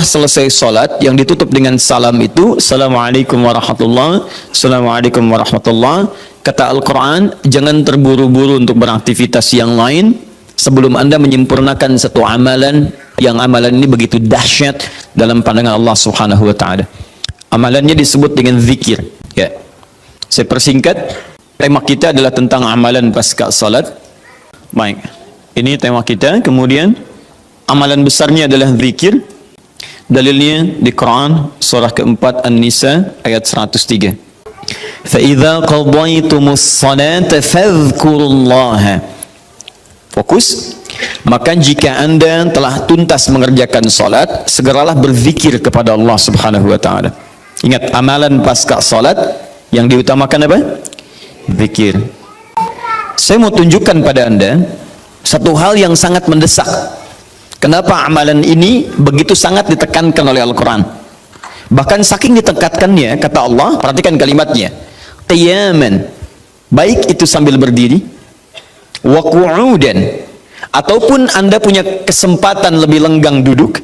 selesai salat yang ditutup dengan salam itu, Assalamualaikum warahmatullahi, Assalamualaikum warahmatullahi. Kata Al-Quran, jangan terburu-buru untuk beraktivitas yang lain sebelum Anda menyempurnakan satu amalan, yang amalan ini begitu dahsyat dalam pandangan Allah Subhanahu wa taala. Amalannya disebut dengan zikir. Ya. Saya persingkat, tema kita adalah tentang amalan pasca salat. Baik. Ini tema kita. Kemudian amalan besarnya adalah zikir. Dalilnya di Quran surah keempat An-Nisa ayat 103. فَإِذَا قَضَيْتُمُ الصَّلَاةَ فَاذْكُرُوا اللَّهَ. Fokus. Maka jika Anda telah tuntas mengerjakan salat, segeralah berzikir kepada Allah Subhanahu wa taala. Ingat, amalan pasca salat yang diutamakan apa? Zikir. Saya mau tunjukkan pada Anda satu hal yang sangat mendesak. Kenapa amalan ini begitu sangat ditekankan oleh Al-Quran? Bahkan saking ditekankannya, kata Allah, perhatikan kalimatnya, qiyaman, baik itu sambil berdiri, wa qu'udan, ataupun Anda punya kesempatan lebih lenggang duduk,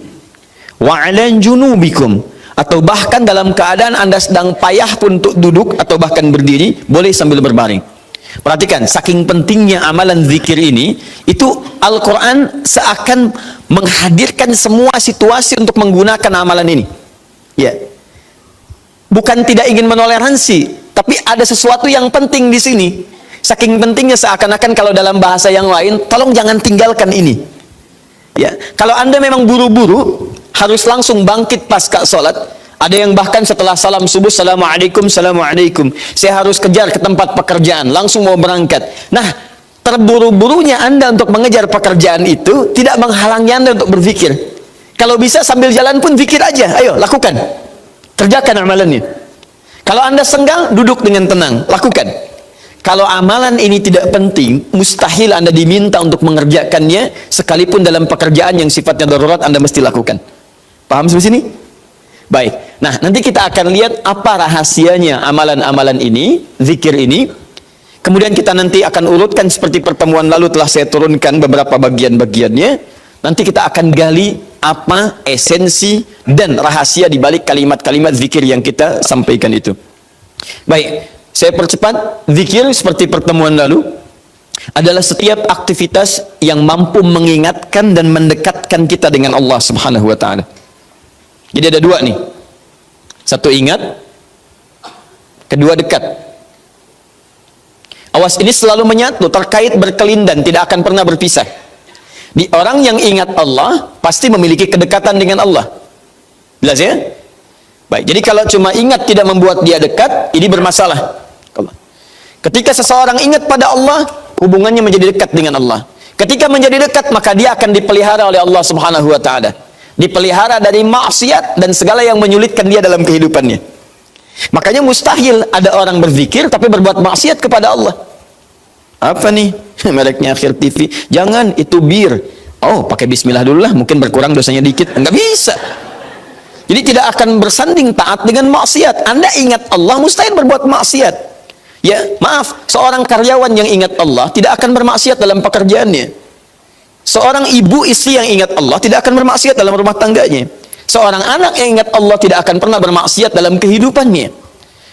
wa 'ala junubikum, atau bahkan dalam keadaan Anda sedang payah pun untuk duduk atau bahkan berdiri, boleh sambil berbaring. Perhatikan, saking pentingnya amalan zikir ini, itu Al-Quran seakan menghadirkan semua situasi untuk menggunakan amalan ini. Ya, bukan tidak ingin menoleransi, tapi ada sesuatu yang penting di sini. Saking pentingnya seakan-akan kalau dalam bahasa yang lain, tolong jangan tinggalkan ini. Ya, kalau Anda memang buru-buru, harus langsung bangkit pasca sholat. Ada yang bahkan setelah salam subuh, Assalamualaikum, Assalamualaikum, saya harus kejar ke tempat pekerjaan, langsung mau berangkat. Nah, terburu-burunya Anda untuk mengejar pekerjaan itu tidak menghalangi Anda untuk berzikir. Kalau bisa sambil jalan pun zikir aja, ayo lakukan, kerjakan amalannya. Kalau Anda senggang, duduk dengan tenang, lakukan. Kalau amalan ini tidak penting, mustahil Anda diminta untuk mengerjakannya, sekalipun dalam pekerjaan yang sifatnya darurat Anda mesti lakukan. Paham sampai sini? Baik, nah nanti kita akan lihat apa rahasianya amalan-amalan ini, zikir ini. Kemudian kita nanti akan urutkan seperti pertemuan lalu telah saya turunkan beberapa bagian-bagiannya. Nanti kita akan gali apa esensi dan rahasia di balik kalimat-kalimat zikir yang kita sampaikan itu. Baik, saya percepat. Zikir seperti pertemuan lalu adalah setiap aktivitas yang mampu mengingatkan dan mendekatkan kita dengan Allah Subhanahu wa taala. Jadi ada dua nih. Satu ingat, kedua dekat. Awas, ini selalu menyatu, terkait, berkelindan, tidak akan pernah berpisah. Di orang yang ingat Allah pasti memiliki kedekatan dengan Allah. Jelas ya? Baik, jadi kalau cuma ingat tidak membuat dia dekat, ini bermasalah. Ketika seseorang ingat pada Allah, hubungannya menjadi dekat dengan Allah. Ketika menjadi dekat, maka dia akan dipelihara oleh Allah Subhanahu wa taala. Dipelihara dari maksiat dan segala yang menyulitkan dia dalam kehidupannya. Makanya mustahil ada orang berzikir tapi berbuat maksiat kepada Allah. Apa nih? Mereknya Akhir TV. Jangan, itu bir. Oh, pakai bismillah dulu lah, mungkin berkurang dosanya dikit. Enggak bisa. Jadi tidak akan bersanding taat dengan maksiat. Anda ingat Allah, mustahil berbuat maksiat. Ya, maaf, seorang karyawan yang ingat Allah tidak akan bermaksiat dalam pekerjaannya. Seorang ibu istri yang ingat Allah tidak akan bermaksiat dalam rumah tangganya. Seorang anak yang ingat Allah tidak akan pernah bermaksiat dalam kehidupannya.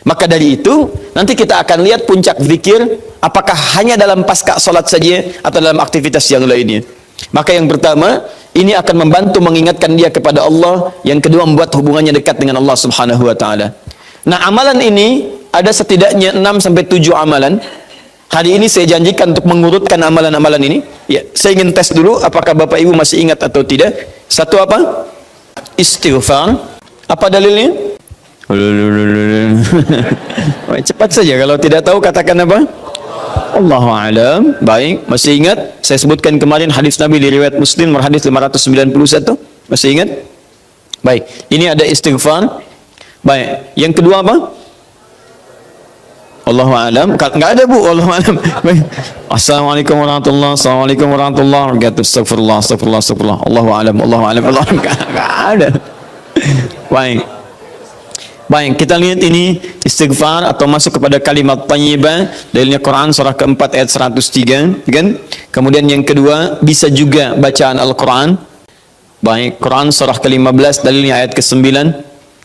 Maka dari itu, nanti kita akan lihat puncak zikir, apakah hanya dalam pasca sholat saja atau dalam aktivitas yang lainnya. Maka yang pertama, ini akan membantu mengingatkan dia kepada Allah. Yang kedua, membuat hubungannya dekat dengan Allah Subhanahu wa taala. Nah, amalan ini ada setidaknya 6-7 amalan. Hari ini saya janjikan untuk mengurutkan amalan-amalan ini. Ya, saya ingin tes dulu apakah Bapak Ibu masih ingat atau tidak. Satu apa? Istighfar. Apa dalilnya? Cepat saja, kalau tidak tahu katakan apa? Allahu a'lam. Baik, masih ingat? Saya sebutkan kemarin hadis Nabi di riwayat Muslim hadis 591. Masih ingat? Baik, ini ada istighfar. Baik, yang kedua apa? Allahu a'lam. Enggak ada, Bu. Allahu a'lam. Assalamualaikum warahmatullahi wabarakatuh. Assalamualaikum warahmatullahi wabarakatuh. Astagfirullah, astagfirullah, astagfirullah. Allahu a'lam, Allahu a'lam, Allahu a'lam. Enggak ada. Baik. Baik, kita lihat ini istighfar atau masuk kepada kalimat thayyibah. Dalilnya Quran surah keempat ayat 103, kan? Kemudian yang kedua, bisa juga bacaan Al-Quran. Baik, Quran surah ke-15 dalilnya ayat ke-9.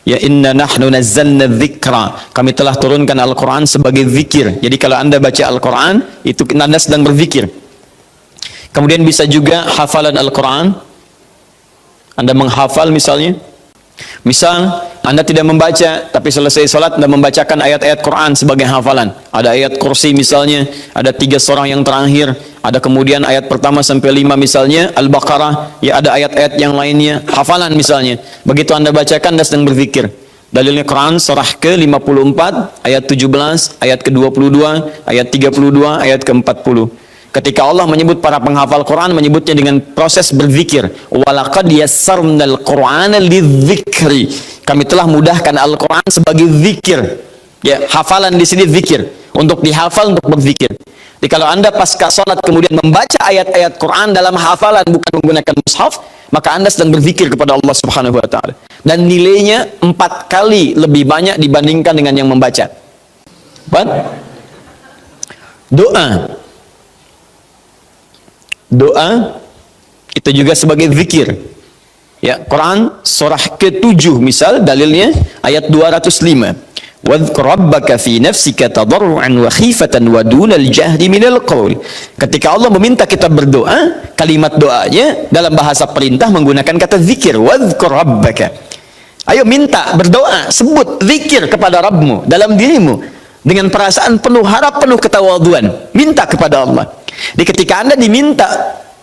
Ya inna nahnu nazzalna dzikra. Kami telah turunkan Al-Quran sebagai zikir. Jadi kalau Anda baca Al-Quran, itu Anda sedang berzikir. Kemudian bisa juga hafalan Al-Quran. Anda menghafal misalnya. Misal, Anda tidak membaca, tapi selesai sholat Anda membacakan ayat-ayat Quran sebagai hafalan. Ada ayat kursi misalnya, ada 3 surah yang terakhir, ada kemudian ayat pertama sampai 5 misalnya, Al-Baqarah, ya ada ayat-ayat yang lainnya, hafalan misalnya. Begitu Anda bacakan, Anda sedang berzikir. Dalilnya Quran surah ke-54, ayat 17, ayat ke-22, ayat 32, ayat ke-40. Ketika Allah menyebut para penghafal Quran, menyebutnya dengan proses berzikir. Walaqad yassarnal Qur'ana lidzikri. Kami telah mudahkan Al-Quran sebagai zikir. Ya, hafalan di sini zikir. Untuk dihafal, untuk berzikir. Jadi kalau Anda pasca salat kemudian membaca ayat-ayat Quran dalam hafalan bukan menggunakan mushaf, maka Anda sedang berzikir kepada Allah Subhanahu wa taala. Dan nilainya 4 kali lebih banyak dibandingkan dengan yang membaca. Doa itu juga sebagai zikir. Ya, Quran surah ke-7 misal dalilnya ayat 205. Wadhkur rabbaka fi nafsika tadarruan wa khifatan wa dunal jahri minal qaul. Ketika Allah meminta kita berdoa, kalimat doanya dalam bahasa perintah menggunakan kata zikir. Wadhkur rabbaka. Ayo minta, berdoa, sebut zikir kepada Rabbmu dalam dirimu dengan perasaan penuh harap, penuh ketawaduan. Minta kepada Allah. Di ketika Anda diminta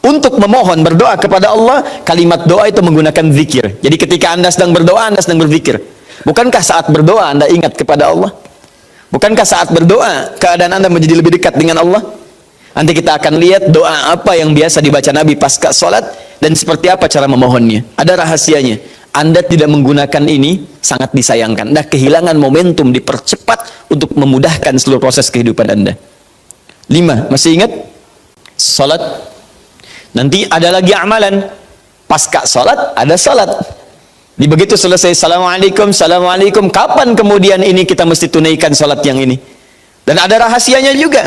untuk memohon berdoa kepada Allah, kalimat doa itu menggunakan zikir. Jadi ketika Anda sedang berdoa, Anda sedang berzikir. Bukankah saat berdoa Anda ingat kepada Allah? Bukankah saat berdoa keadaan Anda menjadi lebih dekat dengan Allah? Nanti kita akan lihat doa apa yang biasa dibaca Nabi pasca sholat dan seperti apa cara memohonnya. Ada rahasianya. Anda tidak menggunakan ini sangat disayangkan. Anda kehilangan momentum, dipercepat untuk memudahkan seluruh proses kehidupan Anda. 5. Masih ingat? Salat. Nanti ada lagi amalan. Pasca salat ada salat. Di begitu selesai assalamualaikum, assalamualaikum, kapan kemudian ini kita mesti tunaikan salat yang ini? Dan ada rahasianya juga.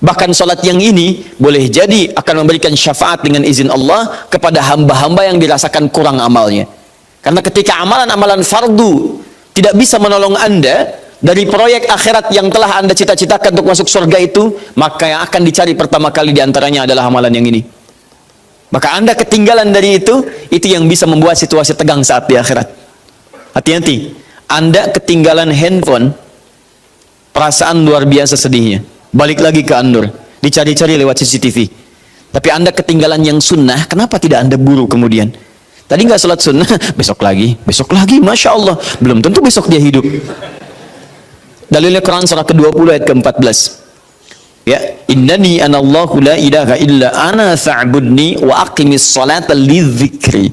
Bahkan salat yang ini boleh jadi akan memberikan syafaat dengan izin Allah kepada hamba-hamba yang dirasakan kurang amalnya. Karena ketika amalan-amalan fardu tidak bisa menolong Anda dari proyek akhirat yang telah Anda cita-citakan untuk masuk surga itu, maka yang akan dicari pertama kali diantaranya adalah amalan yang ini. Maka Anda ketinggalan dari itu yang bisa membuat situasi tegang saat di akhirat. Hati-hati, Anda ketinggalan handphone, perasaan luar biasa sedihnya. Balik lagi ke Andur, dicari-cari lewat CCTV. Tapi Anda ketinggalan yang sunnah, kenapa tidak Anda buru kemudian? Tadi nggak sholat sunnah, besok lagi, Masya Allah. Belum tentu besok dia hidup. Dalilnya Quran surah ke-20 ayat ke-14. Ya, innani anallahu la ilaha illa ana fa'budni wa aqimis salata lidzikri.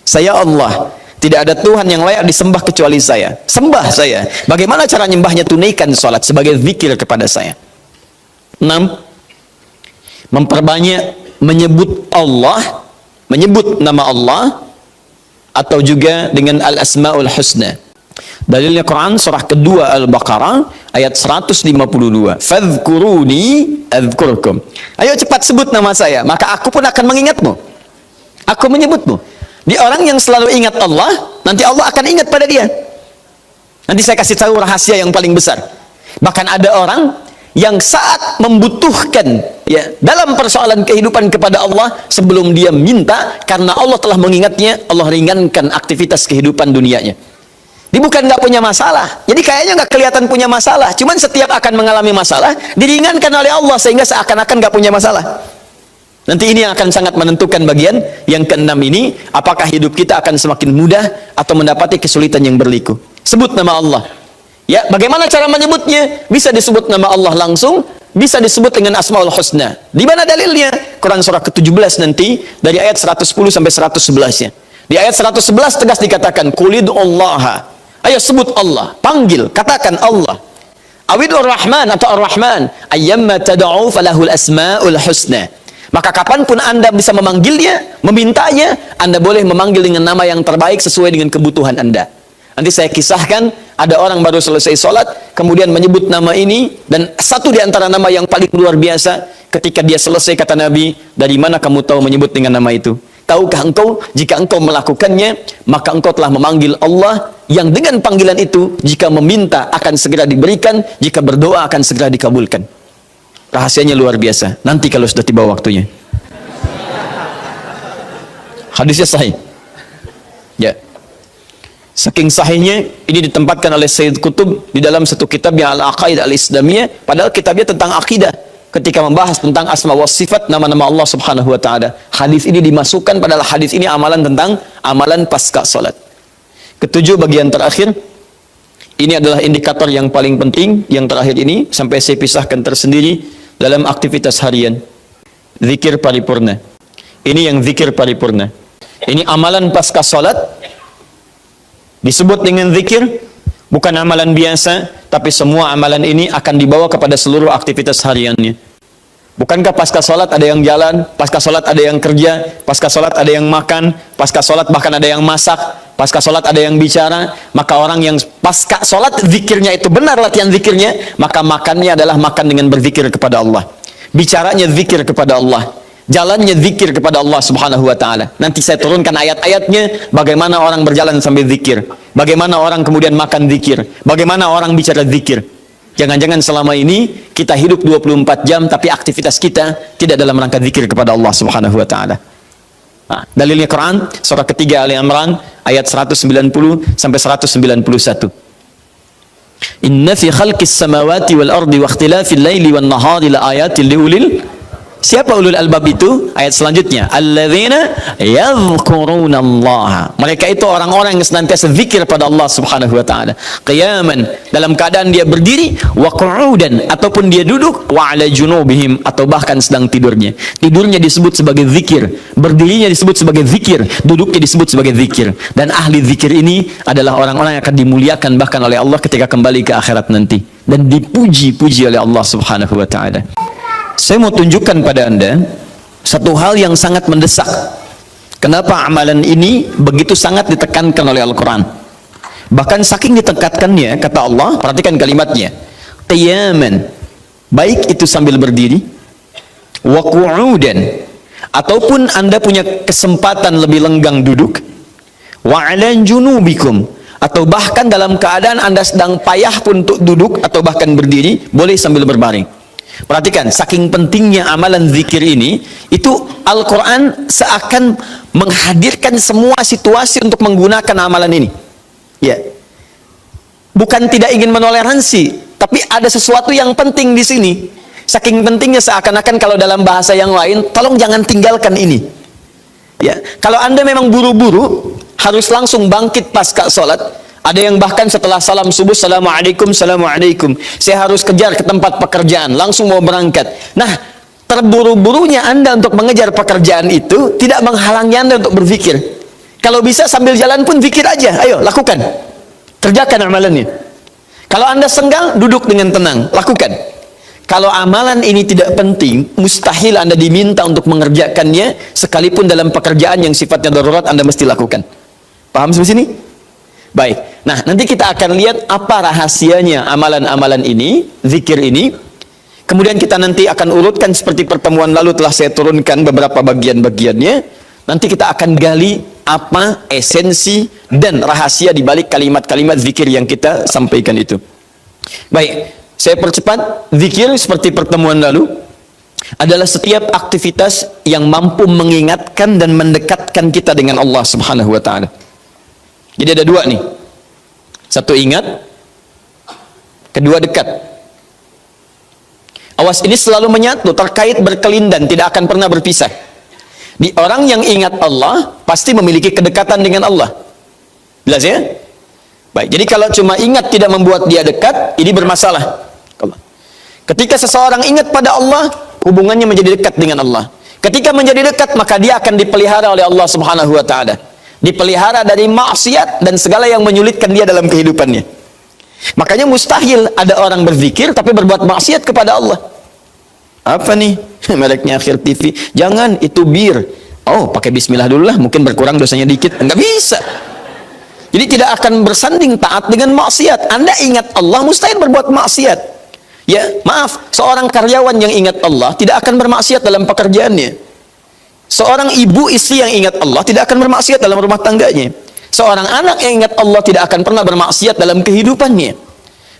Saya Allah, tidak ada Tuhan yang layak disembah kecuali saya. Sembah saya. Bagaimana cara nyembahnya? Tunaikan salat sebagai zikir kepada saya. 6. Memperbanyak menyebut Allah, menyebut nama Allah, atau juga dengan al-asmaul husna. Dalilnya Quran surah kedua Al-Baqarah ayat 152. Fadhkuruni adzkurkum. Ayo cepat sebut nama saya, maka aku pun akan mengingatmu. Aku menyebutmu. Di orang yang selalu ingat Allah, nanti Allah akan ingat pada dia. Nanti saya kasih tahu rahasia yang paling besar. Bahkan ada orang yang saat membutuhkan ya dalam persoalan kehidupan kepada Allah, sebelum dia minta, karena Allah telah mengingatnya, Allah ringankan aktivitas kehidupan dunianya. Dia bukan nggak punya masalah, jadi kayaknya nggak kelihatan punya masalah, cuman setiap akan mengalami masalah diringankan oleh Allah sehingga seakan-akan nggak punya masalah. Nanti ini yang akan sangat menentukan bagian yang ke-6 ini, apakah hidup kita akan semakin mudah atau mendapati kesulitan yang berliku. Sebut nama Allah. Ya, bagaimana cara menyebutnya? Bisa disebut nama Allah langsung, bisa disebut dengan Asmaul Husna. Di mana dalilnya? Quran surah ke-17 nanti dari ayat 110 sampai 111-nya. Di ayat 111 tegas dikatakan Qulidullaha. Ayo sebut Allah, panggil, katakan Allah. Awidur Rahman atau Ar-Rahman, ayyamma tad'u falahul asmaul husna. Maka kapanpun Anda bisa memanggilnya, memintanya, Anda boleh memanggil dengan nama yang terbaik sesuai dengan kebutuhan Anda. Nanti saya kisahkan, ada orang baru selesai sholat, kemudian menyebut nama ini, dan satu di antara nama yang paling luar biasa, ketika dia selesai kata Nabi, dari mana kamu tahu menyebut dengan nama itu? Tahukah engkau jika engkau melakukannya, maka engkau telah memanggil Allah yang dengan panggilan itu, jika meminta akan segera diberikan, jika berdoa akan segera dikabulkan. Rahasianya luar biasa. Nanti kalau sudah tiba waktunya. Hadisnya sahih. Ya. Saking sahihnya, ini ditempatkan oleh Sayyid Qutb di dalam satu kitabnya Al-Aqaidah Al-Islamiyah, padahal kitabnya tentang akidah. Ketika membahas tentang asma wa sifat, nama-nama Allah Subhanahu wa taala. Hadis ini dimasukkan, padahal hadis ini amalan tentang amalan pasca salat. Ketujuh, bagian terakhir. Ini adalah indikator yang paling penting, yang terakhir ini sampai saya pisahkan tersendiri dalam aktivitas harian. Zikir paripurna. Ini yang zikir paripurna. Ini amalan pasca salat. Disebut dengan zikir, bukan amalan biasa, tapi semua amalan ini akan dibawa kepada seluruh aktivitas hariannya. Bukankah pasca sholat ada yang jalan, pasca sholat ada yang kerja, pasca sholat ada yang makan, pasca sholat bahkan ada yang masak, pasca sholat ada yang bicara? Maka orang yang pasca sholat zikirnya itu benar latihan zikirnya, maka makannya adalah makan dengan berzikir kepada Allah, bicaranya zikir kepada Allah, jalannya zikir kepada Allah Subhanahu wa ta'ala. Nanti saya turunkan ayat-ayatnya, bagaimana orang berjalan sambil zikir, bagaimana orang kemudian makan zikir, bagaimana orang bicara zikir. Jangan-jangan selama ini kita hidup 24 jam tapi aktivitas kita tidak dalam rangka zikir kepada Allah Subhanahu wa ta'ala. Nah, dalilnya Quran surah ketiga Ali Imran ayat 190 sampai 191. Inna fi khalqis samawati wal ardi wa ikhtilafil laili wan nahari la ayatin liulil. Siapa ulul albab itu? Ayat selanjutnya, alladzina yadhkurunallaha. Mereka itu orang-orang yang senantiasa zikir pada Allah Subhanahu wa taala. Qiyaman, dalam keadaan dia berdiri, wa qu'udan, ataupun dia duduk, wa 'ala junubihim, atau bahkan sedang tidurnya. Tidurnya disebut sebagai zikir, berdirinya disebut sebagai zikir, duduknya disebut sebagai zikir. Dan ahli zikir ini adalah orang-orang yang akan dimuliakan bahkan oleh Allah ketika kembali ke akhirat nanti, dan dipuji-puji oleh Allah Subhanahu wa taala. Saya mau tunjukkan pada Anda satu hal yang sangat mendesak. Kenapa amalan ini begitu sangat ditekankan oleh Al-Quran? Bahkan saking ditekankannya, kata Allah, perhatikan kalimatnya, qiyaman, baik itu sambil berdiri, wa qu'udan, ataupun Anda punya kesempatan lebih lenggang duduk, wa 'ala junubikum, atau bahkan dalam keadaan Anda sedang payah pun untuk duduk atau bahkan berdiri, boleh sambil berbaring. Perhatikan, saking pentingnya amalan zikir ini, itu Al-Quran seakan menghadirkan semua situasi untuk menggunakan amalan ini. Ya, bukan tidak ingin menoleransi, tapi ada sesuatu yang penting di sini. Saking pentingnya seakan-akan kalau dalam bahasa yang lain, tolong jangan tinggalkan ini. Ya, kalau Anda memang buru-buru, harus langsung bangkit pasca sholat. Ada yang bahkan setelah salam subuh, assalamualaikum, assalamualaikum, saya harus kejar ke tempat pekerjaan, langsung mau berangkat. Nah, terburu-burunya Anda untuk mengejar pekerjaan itu tidak menghalangi Anda untuk berzikir. Kalau bisa sambil jalan pun zikir aja, ayo lakukan, kerjakan amalannya. Kalau Anda senggang, duduk dengan tenang, lakukan. Kalau amalan ini tidak penting, mustahil Anda diminta untuk mengerjakannya, sekalipun dalam pekerjaan yang sifatnya darurat Anda mesti lakukan. Paham sampai sini? Baik, nah nanti kita akan lihat apa rahasianya amalan-amalan ini, zikir ini. Kemudian kita nanti akan urutkan seperti pertemuan lalu telah saya turunkan beberapa bagian-bagiannya. Nanti kita akan gali apa esensi dan rahasia di balik kalimat-kalimat zikir yang kita sampaikan itu. Baik, saya percepat. Zikir seperti pertemuan lalu adalah setiap aktivitas yang mampu mengingatkan dan mendekatkan kita dengan Allah Subhanahu wa taala. Jadi ada dua nih, satu ingat, kedua dekat. Awas, ini selalu menyatu, terkait berkelindan, tidak akan pernah berpisah. Di orang yang ingat Allah pasti memiliki kedekatan dengan Allah. Jelas ya? Baik, jadi kalau cuma ingat tidak membuat dia dekat, ini bermasalah. Ketika seseorang ingat pada Allah, hubungannya menjadi dekat dengan Allah. Ketika menjadi dekat, maka dia akan dipelihara oleh Allah Subhanahu wa taala. Dipelihara dari maksiat dan segala yang menyulitkan dia dalam kehidupannya. Makanya mustahil ada orang berzikir tapi berbuat maksiat kepada Allah. Apa nih? Mereknya Akhir TV. Jangan, itu bir. Oh, pakai bismillah dulu lah, mungkin berkurang dosanya dikit. Enggak bisa. Jadi tidak akan bersanding taat dengan maksiat. Anda ingat Allah, mustahil berbuat maksiat. Ya, maaf, seorang karyawan yang ingat Allah tidak akan bermaksiat dalam pekerjaannya. Seorang ibu istri yang ingat Allah tidak akan bermaksiat dalam rumah tangganya. Seorang anak yang ingat Allah tidak akan pernah bermaksiat dalam kehidupannya.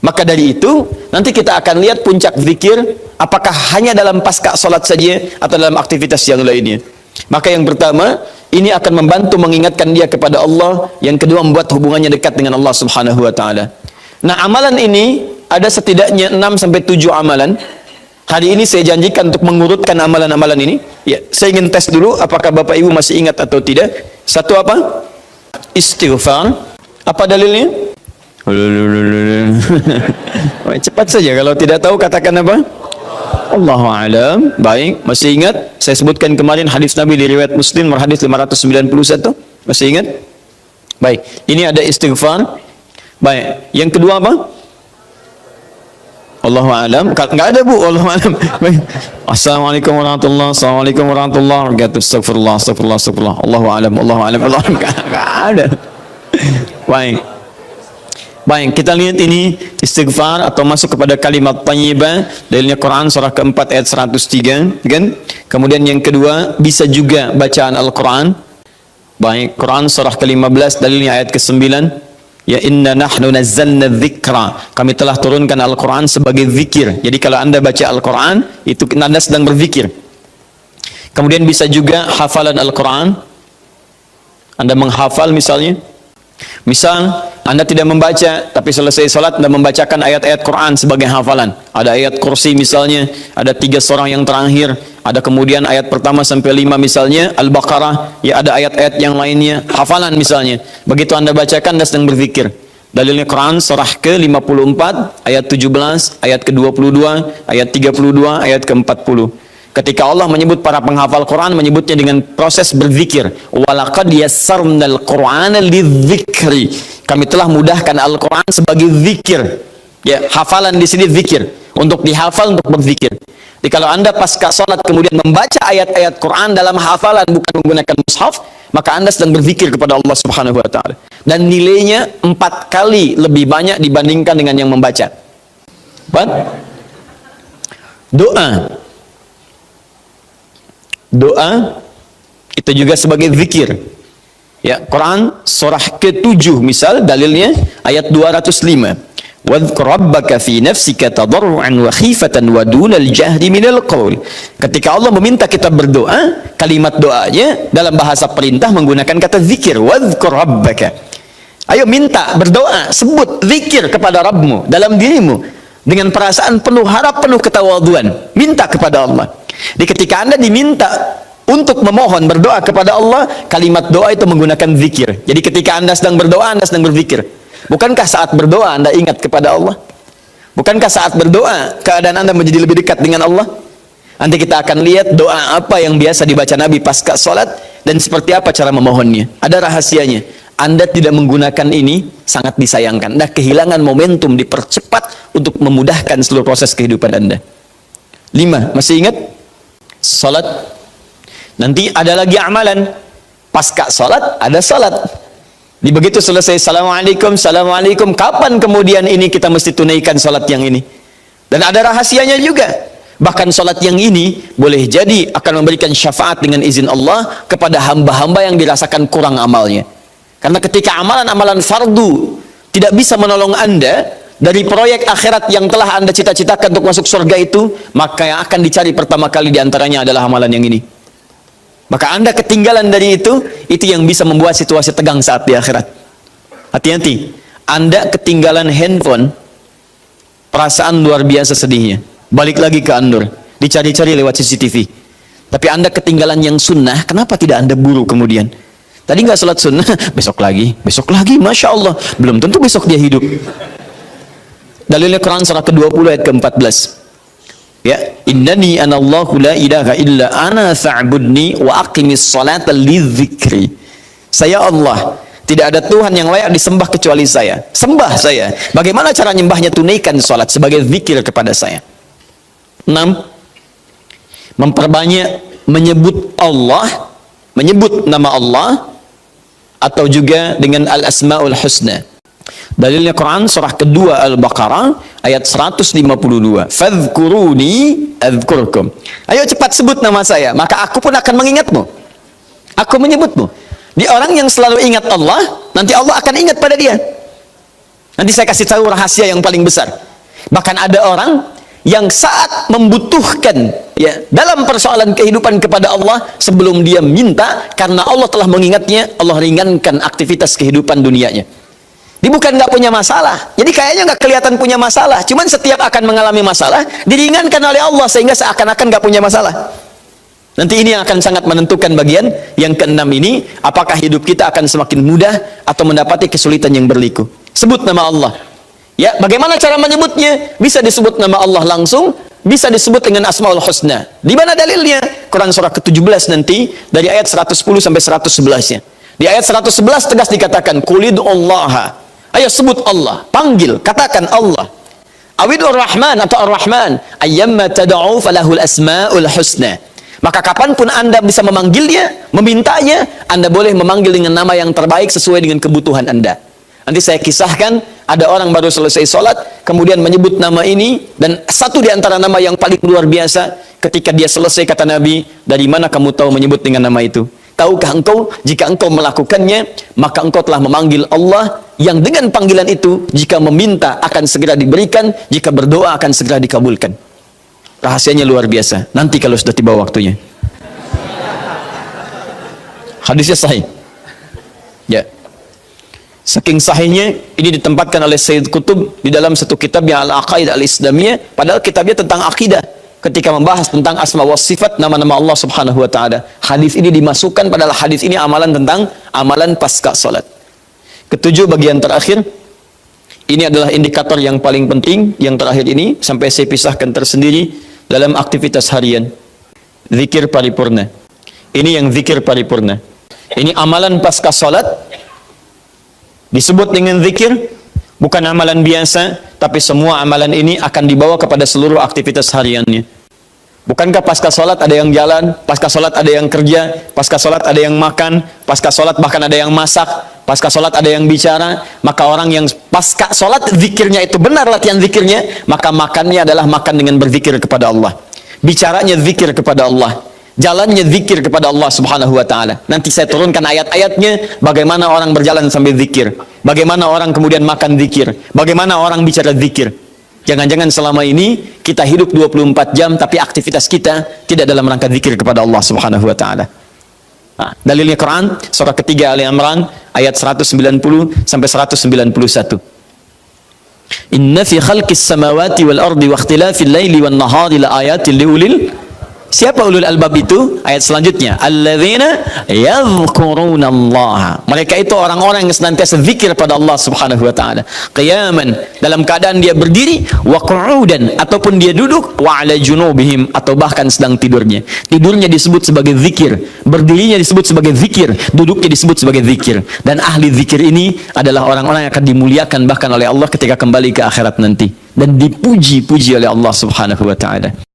Maka dari itu, nanti kita akan lihat puncak zikir, apakah hanya dalam pasca salat saja atau dalam aktivitas yang lainnya. Maka yang pertama, ini akan membantu mengingatkan dia kepada Allah. Yang kedua, membuat hubungannya dekat dengan Allah Subhanahu wa taala. Nah, amalan ini ada setidaknya 6-7 amalan. Hari ini saya janjikan untuk mengurutkan amalan-amalan ini. Ya, saya ingin tes dulu apakah Bapak Ibu masih ingat atau tidak. Satu apa? Istighfar. Apa dalilnya? Cepat saja, kalau tidak tahu katakan apa? Allahu a'lam. Baik, masih ingat? Saya sebutkan kemarin hadis Nabi di riwayat Muslim hadis 591. Masih ingat? Baik, ini ada istighfar. Baik, yang kedua apa? Allahu a'lam. Enggak ada, Bu. Allahu a'lam. Baik. Assalamualaikum warahmatullahi wabarakatuh. Astagfirullah. Allahu a'lam. Enggak ada. Baik. Baik, kita lihat ini istighfar atau masuk kepada kalimat thayyibah. Dalilnya Quran surah keempat ayat 103, kan? Kemudian yang kedua, bisa juga bacaan Al-Quran. Baik, Quran surah ke-15 dalilnya ayat ke-9. Ya, inna nahnu nazzalna dzikra. Kami telah turunkan Al-Quran sebagai zikir. Jadi kalau Anda baca Al-Quran, itu Anda sedang berzikir. Kemudian bisa juga hafalan Al-Quran. Anda menghafal misalnya. Misal, Anda tidak membaca, tapi selesai salat Anda membacakan ayat-ayat Quran sebagai hafalan. Ada ayat kursi misalnya, ada 3 surah yang terakhir, ada kemudian ayat pertama sampai 5 misalnya, Al-Baqarah, ya ada ayat-ayat yang lainnya, hafalan misalnya. Begitu Anda bacakan, Anda sedang berzikir. Dalilnya Quran surah ke-54, ayat 17, ayat ke-22, ayat 32, ayat ke-40. Ketika Allah menyebut para penghafal Quran, menyebutnya dengan proses berzikir. Walaqad yassarnal Qur'ana lidzikri. Kami telah mudahkan Al-Quran sebagai zikir. Ya, hafalan di sini zikir. Untuk dihafal, untuk berzikir. Jadi kalau Anda pasca salat kemudian membaca ayat-ayat Quran dalam hafalan bukan menggunakan mushaf, maka Anda sedang berzikir kepada Allah Subhanahu wa taala. Dan nilainya 4 kali lebih banyak dibandingkan dengan yang membaca. Doa itu juga sebagai zikir. Ya, Quran surah ke-7 misal dalilnya ayat 205. Wadhkur rabbaka fi nafsika tadarruan wa khifatan wa dunal jahri minal qaul. Ketika Allah meminta kita berdoa, kalimat doanya dalam bahasa perintah menggunakan kata zikir. Wadhkur rabbaka. Ayo minta, berdoa, sebut zikir kepada Rabbmu dalam dirimu dengan perasaan penuh harap, penuh ketawaduan. Minta kepada Allah. Di ketika Anda diminta untuk memohon berdoa kepada Allah, kalimat doa itu menggunakan zikir. Jadi ketika Anda sedang berdoa, Anda sedang berzikir. Bukankah saat berdoa Anda ingat kepada Allah? Bukankah saat berdoa keadaan Anda menjadi lebih dekat dengan Allah? Nanti kita akan lihat doa apa yang biasa dibaca Nabi pasca salat dan seperti apa cara memohonnya. Ada rahasianya. Anda tidak menggunakan ini sangat disayangkan. Anda kehilangan momentum, dipercepat untuk memudahkan seluruh proses kehidupan Anda. 5, masih ingat? Salat. Nanti ada lagi amalan. Pasca salat ada salat. Di begitu selesai assalamualaikum, assalamualaikum, kapan kemudian ini kita mesti tunaikan salat yang ini? Dan ada rahasianya juga. Bahkan salat yang ini boleh jadi akan memberikan syafaat dengan izin Allah kepada hamba-hamba yang dirasakan kurang amalnya. Karena ketika amalan-amalan fardu tidak bisa menolong Anda dari proyek akhirat yang telah Anda cita-citakan untuk masuk surga itu, maka yang akan dicari pertama kali diantaranya adalah amalan yang ini. Maka Anda ketinggalan dari itu yang bisa membuat situasi tegang saat di akhirat. Hati-hati, Anda ketinggalan handphone, perasaan luar biasa sedihnya. Balik lagi ke Andur, dicari-cari lewat CCTV. Tapi Anda ketinggalan yang sunnah, kenapa tidak Anda buru kemudian? Tadi nggak sholat sunnah, besok lagi, Masya Allah. Belum tentu besok dia hidup. Dalilnya Quran surah ke-20 ayat ke-14. Ya, innani anallahu la ilaha illa ana fa'budni wa aqimis salata lidzikri. Saya Allah, tidak ada Tuhan yang layak disembah kecuali saya. Sembah saya. Bagaimana cara nyembahnya? Tunaikan salat sebagai zikir kepada saya. 6. Memperbanyak menyebut Allah, menyebut nama Allah, atau juga dengan al-asmaul husna. Dalilnya Quran surah kedua Al-Baqarah ayat 152. Fadhkuruni adzkurkum. Ayo cepat sebut nama saya, maka aku pun akan mengingatmu. Aku menyebutmu. Di orang yang selalu ingat Allah, nanti Allah akan ingat pada dia. Nanti saya kasih tahu rahasia yang paling besar. Bahkan ada orang yang saat membutuhkan ya dalam persoalan kehidupan kepada Allah, sebelum dia minta, karena Allah telah mengingatnya, Allah ringankan aktivitas kehidupan dunianya. Dia bukan nggak punya masalah, jadi kayaknya nggak kelihatan punya masalah, cuman setiap akan mengalami masalah diringankan oleh Allah sehingga seakan-akan nggak punya masalah. Nanti ini yang akan sangat menentukan bagian yang keenam ini, apakah hidup kita akan semakin mudah atau mendapati kesulitan yang berliku. Sebut nama Allah. Ya, bagaimana cara menyebutnya? Bisa disebut nama Allah langsung, bisa disebut dengan Asmaul Husna. Di mana dalilnya? Quran surah ke-17 nanti dari ayat 110 sampai 111-nya. Di ayat 111 tegas dikatakan, "Qulid'ullaha." Ayo sebut Allah, panggil, katakan Allah. Awidur Rahman atau Ar-Rahman, ayyamma tad'u falahul asmaul husna. Maka kapanpun Anda bisa memanggilnya, memintanya, Anda boleh memanggil dengan nama yang terbaik sesuai dengan kebutuhan Anda. Nanti saya kisahkan, ada orang baru selesai sholat, kemudian menyebut nama ini, dan satu di antara nama yang paling luar biasa, ketika dia selesai kata Nabi, dari mana kamu tahu menyebut dengan nama itu? Tahukah engkau, jika engkau melakukannya, maka engkau telah memanggil Allah, yang dengan panggilan itu, jika meminta akan segera diberikan, jika berdoa akan segera dikabulkan. Rahasianya luar biasa, nanti kalau sudah tiba waktunya. Hadisnya sahih. Ya. Saking sahihnya, ini ditempatkan oleh Sayyid Qutb di dalam satu kitabnya Al-Aqaidah Al-Islamiyah, padahal kitabnya tentang akidah. Ketika membahas tentang asma wa sifat, nama-nama Allah Subhanahu wa Ta'ala, hadis ini dimasukkan, padahal hadis ini amalan tentang amalan pasca salat. Ketujuh, bagian terakhir, ini adalah indikator yang paling penting, yang terakhir ini, sampai saya pisahkan tersendiri dalam aktivitas harian. Zikir paripurna. Ini yang zikir paripurna. Ini amalan pasca salat, disebut dengan zikir, bukan amalan biasa, tapi semua amalan ini akan dibawa kepada seluruh aktivitas hariannya. Bukankah pasca sholat ada yang jalan, pasca sholat ada yang kerja, pasca sholat ada yang makan, pasca sholat bahkan ada yang masak, pasca sholat ada yang bicara? Maka orang yang pasca sholat zikirnya itu benar latihan zikirnya, maka makannya adalah makan dengan berzikir kepada Allah, bicaranya zikir kepada Allah, jalannya zikir kepada Allah Subhanahu wa Ta'ala. Nanti saya turunkan ayat-ayatnya, bagaimana orang berjalan sambil zikir, bagaimana orang kemudian makan zikir, bagaimana orang bicara zikir. Jangan-jangan selama ini kita hidup 24 jam tapi aktivitas kita tidak dalam rangka zikir kepada Allah Subhanahu wa Ta'ala. Nah, dalilnya Quran surah ketiga Ali Imran ayat 190 sampai 191. Inna fi khalqis samawati wal ardi wa ikhtilafil laili wan nahari la ayatin liulil. Siapa ulul albab itu? Ayat selanjutnya, alladzina yadhkurunallaha. Mereka itu orang-orang yang senantiasa zikir pada Allah Subhanahu wa Ta'ala. Qiyaman, dalam keadaan dia berdiri, wa qu'udan, ataupun dia duduk, wa ala junubihim, atau bahkan sedang tidurnya. Tidurnya disebut sebagai zikir, berdirinya disebut sebagai zikir, duduknya disebut sebagai zikir. Dan ahli zikir ini adalah orang-orang yang akan dimuliakan bahkan oleh Allah ketika kembali ke akhirat nanti, dan dipuji-puji oleh Allah Subhanahu wa Ta'ala.